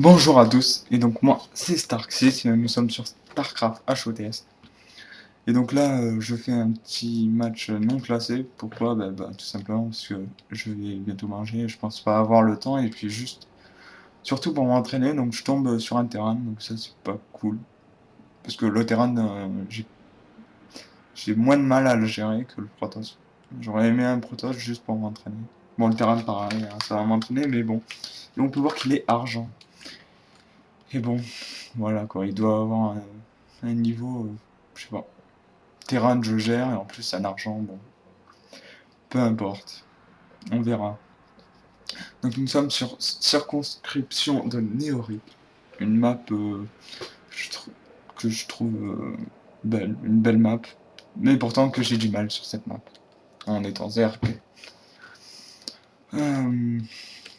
Bonjour à tous, et donc moi c'est Stark6, nous sommes sur StarCraft HOTS. Et donc là je fais un petit match non classé, pourquoi tout simplement parce que je vais bientôt manger, je pense pas avoir le temps, et puis juste, surtout pour m'entraîner, donc je tombe sur un terrain, donc ça c'est pas cool. Parce que le terrain, j'ai moins de mal à le gérer que le Protoss. J'aurais aimé un Protoss juste pour m'entraîner. Bon le terrain pareil, hein, ça va m'entraîner, mais bon. Et on peut voir qu'il est argent. Et bon, voilà quoi, il doit avoir un niveau, je sais pas, terrain je gère, et en plus un argent, bon, peu importe, on verra. Donc nous sommes sur circonscription de Néori, une map que je trouve belle, une belle map, mais pourtant que j'ai du mal sur cette map, en étant ZRP. Euh,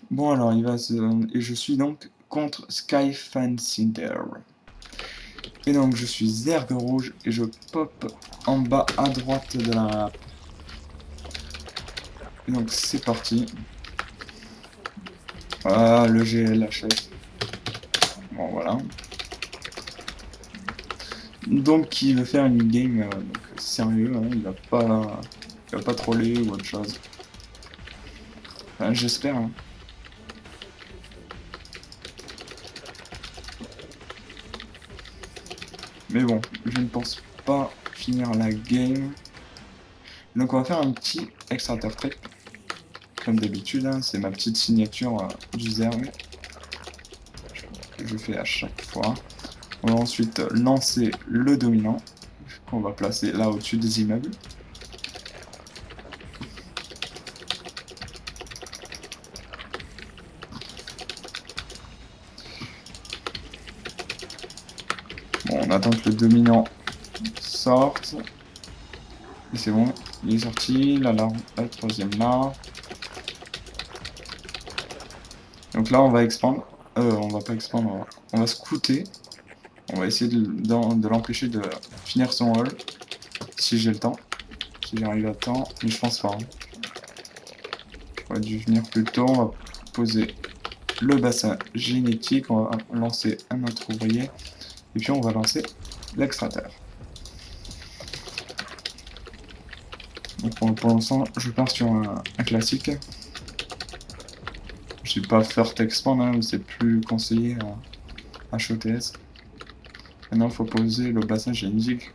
bon alors, et je suis donc contre Skyfancinder. Et donc je suis Zerg rouge et je pop en bas à droite de la map. Et donc c'est parti. Ah, le GLHS. Bon voilà. Donc il veut faire une game donc, sérieux, hein, il va pas troller ou autre chose. Enfin, j'espère. Hein. Mais bon, je ne pense pas finir la game. Donc on va faire un petit extracteur trip. Comme d'habitude, hein, c'est ma petite signature du Zerg que je fais à chaque fois. On va ensuite lancer le dominant qu'on va placer là au-dessus des immeubles. Bon, on attend que le dominant sorte. Et c'est bon, il est sorti. Là, la troisième là. Donc là, on va expandre. On va pas expandre, on va scouter. On va essayer de l'empêcher de finir son haul. Si j'ai le temps. Si j'arrive à temps. Mais je pense pas. Hein. J'aurais dû venir plus tôt. On va poser le bassin génétique. On va lancer un autre ouvrier. Et puis on va lancer l'extracteur. Donc pour l'instant, je pars sur un classique. Je vais pas faire expand, hein, c'est plus conseillé à HOTS. Maintenant, il faut poser le bassin génétique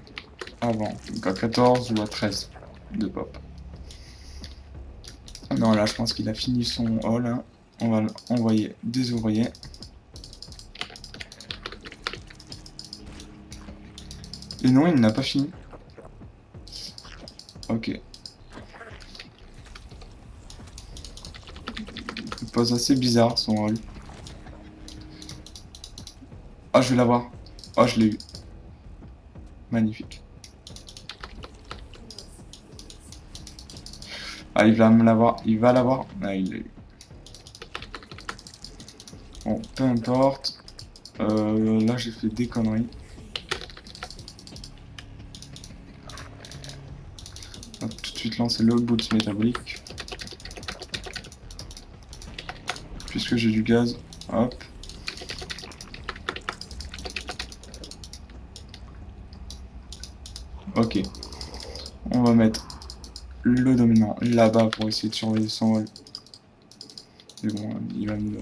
avant, donc à 14 ou à 13 de pop. Non, là, je pense qu'il a fini son haul. Hein. On va envoyer des ouvriers. Et non, il n'a pas fini. Ok. Il pose assez bizarre son haul. Ah, je vais l'avoir. Ah, je l'ai eu. Magnifique. Ah, il va me l'avoir. Il va l'avoir. Ah, il l'a eu. Bon, peu importe. Là, j'ai fait des conneries. On va tout de suite lancer le boot métabolique. Puisque j'ai du gaz. Hop. Ok. On va mettre le dominant là-bas pour essayer de surveiller son vol. Mais bon, il va me...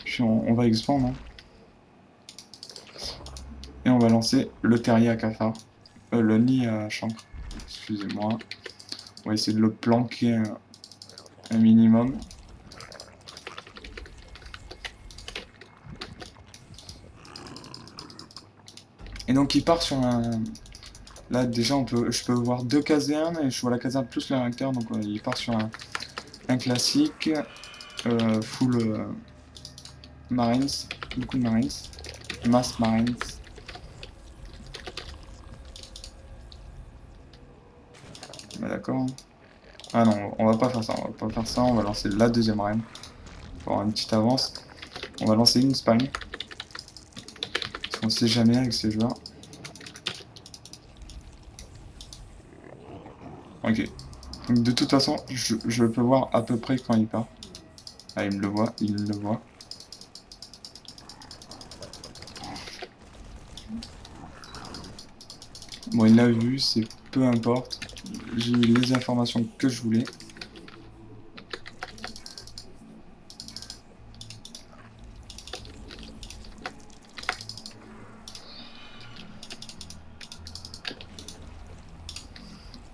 Puis on va expandre. Hein. Et on va lancer le terrier à cafard. Le nid à chancre. Excusez-moi. On va essayer de le planquer un minimum. Et donc il part sur un... Là déjà je peux voir deux casernes et je vois la caserne plus le réacteur. Donc il part sur un classique. Full Marines. Beaucoup de Marines. Mass Marines. D'accord. Ah non, on va pas faire ça, on va pas faire ça, on va lancer la deuxième reine. Pour avoir une petite avance. On va lancer une spam. Parce qu'on sait jamais avec ces joueurs. Ok. Donc de toute façon, je peux voir à peu près quand il part. Ah, il me le voit, il le voit. Bon, il l'a vu, c'est peu importe. J'ai eu les informations que je voulais.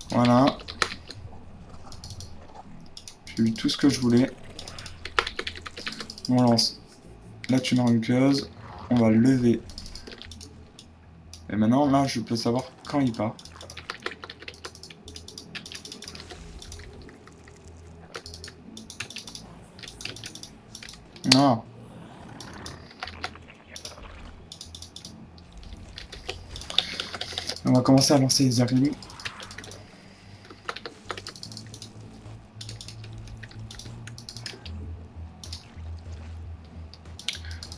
Voilà. J'ai eu tout ce que je voulais. On lance la thune ranqueuse. On va lever. Et maintenant, là, je peux savoir quand il part. Ah. On va commencer à lancer les Zerglings.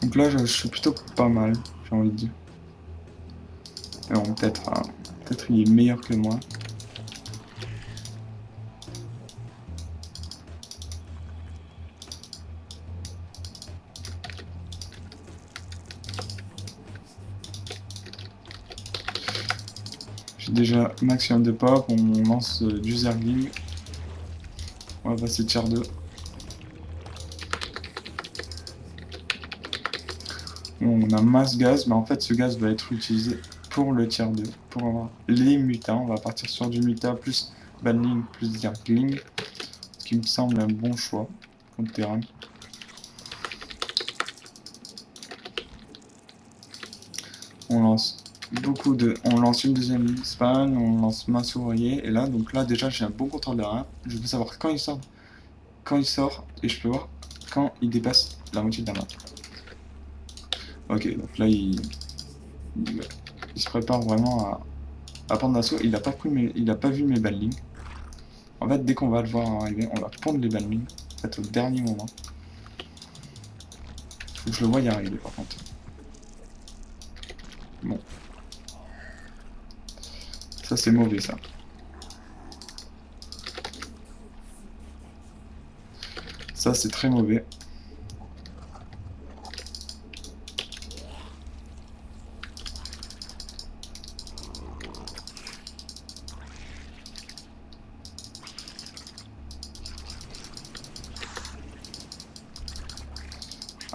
Donc là, je suis plutôt pas mal, j'ai envie de dire. Mais bon, peut-être il est meilleur que moi. J'ai déjà maximum de pop, on lance du Zergling. On va passer tier 2. On a masse gaz, mais en fait ce gaz va être utilisé pour le tier 2, pour avoir les mutas. On va partir sur du muta plus Banling plus Zergling, ce qui me semble un bon choix contre terrain. On lance on lance une deuxième span, on lance masse ouvrier, et là, donc là déjà j'ai un bon contrôle de rien. Je peux savoir quand il sort, et je peux voir quand il dépasse la moitié de la map. Ok, donc là il se prépare vraiment à prendre l'assaut. Il a pas vu mes banlings. En fait, dès qu'on va le voir arriver, on va pondre les banlings. En fait, au dernier moment. Faut que je le voie y arriver par contre. Bon. Ça c'est mauvais ça. Ça c'est très mauvais.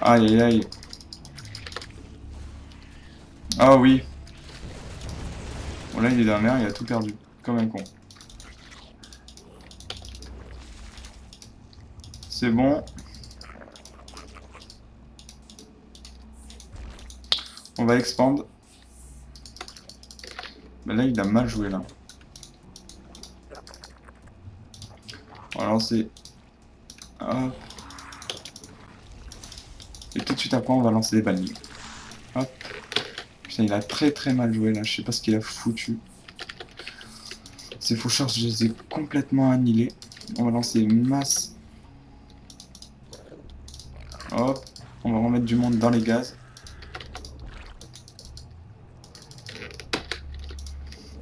Aïe aïe aïe. Ah oui. Bon là il est dans la mer, il a tout perdu. Comme un con. C'est bon. On va expand. Bah là il a mal joué là. On va lancer. Hop. Et tout de suite après on va lancer les banlings. Hop. Putain il a très mal joué là, je sais pas ce qu'il a foutu. Ces faucheurs je les ai complètement annihilés. On va lancer une masse. Hop. On va remettre du monde dans les gaz.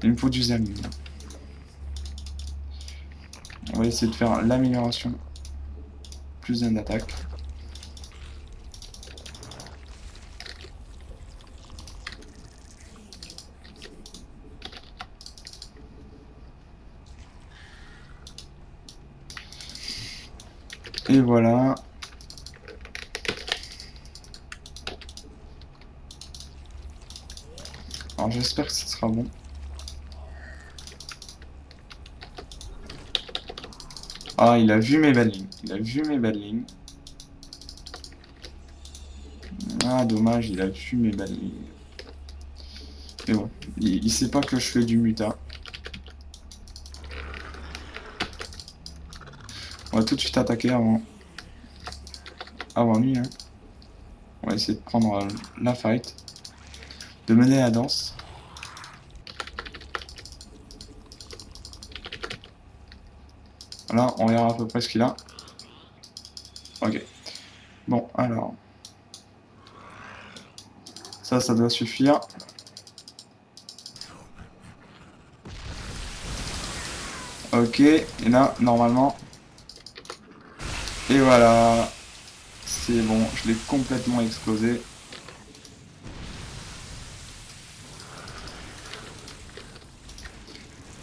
Il me faut du Zergling. On va essayer de faire l'amélioration. Plus un attaque. Et voilà. Alors j'espère que ce sera bon. Ah, il a vu mes badlings. Il a vu mes badlings. Ah, dommage, il a vu mes badlings. Mais bon, il sait pas que je fais du muta. On va tout de suite attaquer avant lui. Hein. On va essayer de prendre la fight. De mener la danse. Voilà, on verra à peu près ce qu'il a. Ok. Bon, alors. Ça doit suffire. Ok, et là, normalement. Et voilà. C'est bon, je l'ai complètement explosé.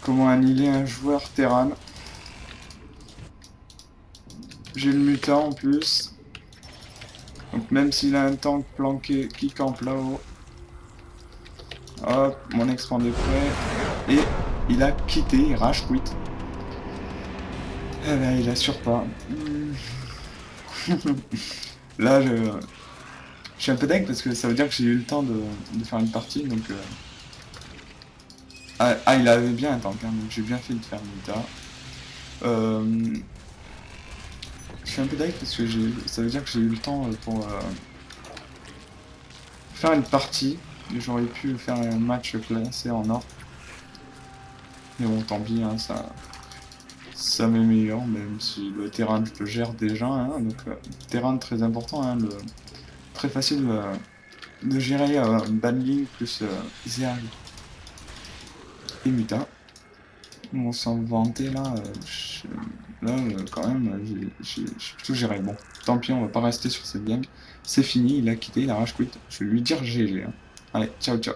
Comment annihiler un joueur Terran? J'ai le mutant en plus. Donc même s'il a un tank planqué qui campe là-haut. Hop, mon expand est prêt. Et il a quitté, il rage quit. Eh ben, il assure pas. Là, je suis un peu dingue parce que ça veut dire que j'ai eu le temps de faire une partie. Donc, il avait bien un tank, hein, donc j'ai bien fait de faire le tas. Je suis un peu dingue parce que ça veut dire que j'ai eu le temps pour faire une partie. J'aurais pu faire un match classé en or. Mais bon, tant pis, hein, ça m'améliore, même si le terrain je le gère déjà. Hein, donc, terrain très important, hein, très facile de gérer Banling plus Zerg et Muta. On s'en vantait là, là quand même, j'ai plutôt géré. Bon, tant pis, on va pas rester sur cette game. C'est fini, il a quitté, il a rage quit. Je vais lui dire GG. Hein. Allez, ciao ciao.